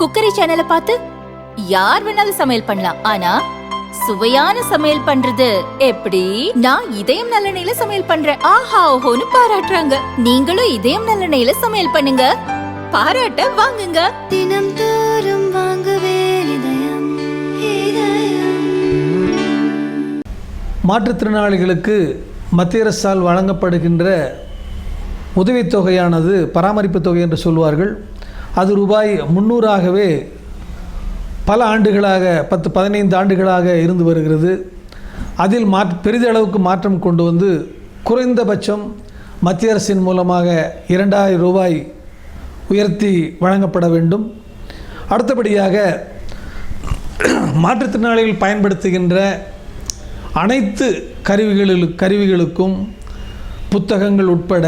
Cookery சேனலை பார்த்து யார் வேணாலும் சமையல் பண்ணலாம். ஆனா சுவையான சமையல் பண்றது எப்படி? நான் இதயம் நல்லெண்ணெயில சமையல் பண்றேன். ஆஹா ஓஹோன்னு பாராட்டுறாங்க. நீங்களும் இதயம் நல்லெண்ணெயில சமையல் பண்ணுங்க, பாராட்ட வாங்குங்க. தினம் தோறும் வாங்குவே இதயம். மாற்றுத்திறனாளிகளுக்கு மத்திய அரசால் வழங்கப்படுகின்ற உதவித்தொகையானது பராமரிப்பு தொகை என்று சொல்வார்கள். அது ரூபாய் 300ஆகவே பல ஆண்டுகளாக 10-15 ஆண்டுகளாக இருந்து வருகிறது. அதில் பெரிதளவுக்கு மாற்றம் கொண்டு வந்து குறைந்தபட்சம் மத்திய அரசின் மூலமாக 2000 ரூபாய் உயர்த்தி வழங்கப்பட வேண்டும். அடுத்தபடியாக மாற்றுத்திறனாளிகள் பயன்படுத்துகின்ற அனைத்து கருவிகளுக்கும் புத்தகங்கள் உட்பட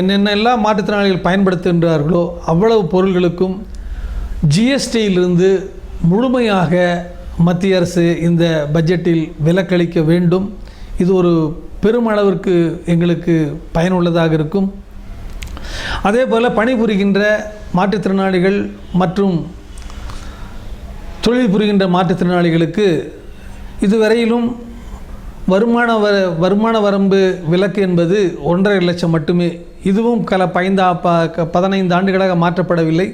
என்னென்னலாம் மாற்றுத்திறனாளிகள் பயன்படுத்துகின்றார்களோ அவ்வளவு பொருள்களுக்கும் ஜிஎஸ்டியிலிருந்து முழுமையாக மத்திய அரசு இந்த பட்ஜெட்டில் விலக்களிக்க வேண்டும். இது ஒரு பெருமளவிற்கு எங்களுக்கு பயனுள்ளதாக இருக்கும். அதே போல் பணிபுரிகின்ற மாற்றுத்திறனாளிகள் மற்றும் தொழில் புரிகின்ற மாற்றுத்திறனாளிகளுக்கு இதுவரையிலும் வருமான வரம்பு விலக்கு என்பது 1.5 லட்சம் மட்டுமே. இதுவும் 15 ஆண்டுகளாக மாற்றப்படவில்லை.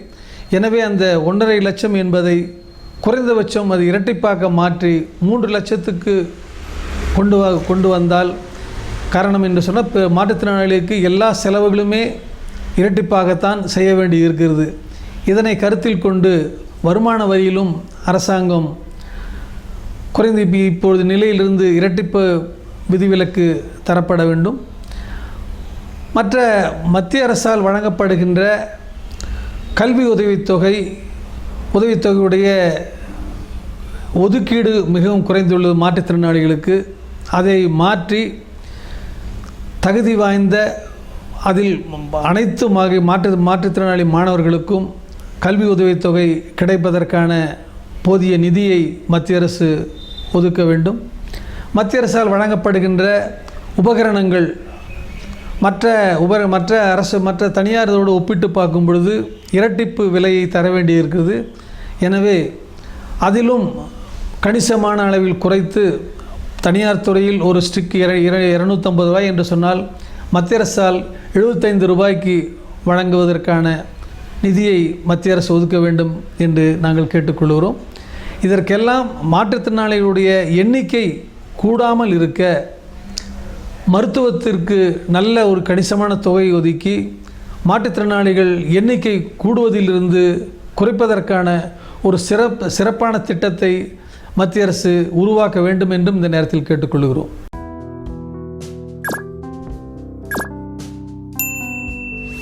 எனவே அந்த 1.5 லட்சம் என்பதை குறைந்தபட்சம் அது இரட்டிப்பாக மாற்றி 3 லட்சத்துக்கு கொண்டு வந்தால், காரணம் என்று சொன்னால் மாற்றுத்திறனாளிகளுக்கு எல்லா செலவுகளுமே இரட்டிப்பாகத்தான் செய்ய வேண்டி இருக்கிறது. இதனை கருத்தில் கொண்டு வருமான வரியிலும் அரசாங்கம் குறைந்த இப்பொழுது நிலையிலிருந்து இரட்டிப்பு விதிவிலக்கு தரப்பட வேண்டும். மற்ற மத்திய அரசால் வழங்கப்படுகின்ற கல்வி உதவித்தொகையுடைய ஒதுக்கீடு மிகவும் குறைந்துள்ளது மாற்றுத்திறனாளிகளுக்கு. அதை மாற்றி தகுதி வாய்ந்த அதில் அனைத்து மாற்றுத்திறனாளி மாணவர்களுக்கும் கல்வி உதவித்தொகை கிடைப்பதற்கான போதிய நிதியை மத்திய அரசு ஒதுக்க வேண்டும். மத்திய அரசால் வழங்கப்படுகின்ற உபகரணங்கள் மற்ற தனியாரோடு ஒப்பிட்டு பார்க்கும் பொழுது இரட்டிப்பு விலையை தர வேண்டியிருக்கிறது. எனவே அதிலும் கணிசமான அளவில் குறைத்து தனியார் துறையில் ஒரு ஸ்டிக் 250 ரூபாய் என்று சொன்னால் மத்திய அரசால் 75 ரூபாய்க்கு வழங்குவதற்கான நிதியை மத்திய அரசு ஒதுக்க வேண்டும் என்று நாங்கள் கேட்டுக்கொள்கிறோம். இதற்கெல்லாம் மாற்றுத்திறனாளிகளுடைய எண்ணிக்கை கூடாமல் இருக்க மருத்துவத்திற்கு நல்ல ஒரு கணிசமான தொகை ஒதுக்கி மாற்றுத்திறனாளிகள் எண்ணிக்கை கூடுவதிலிருந்து குறைப்பதற்கான ஒரு சிறப்பான திட்டத்தை மத்திய அரசு உருவாக்க வேண்டும் என்றும் இந்த நேரத்தில் கேட்டுக்கொள்கிறோம்.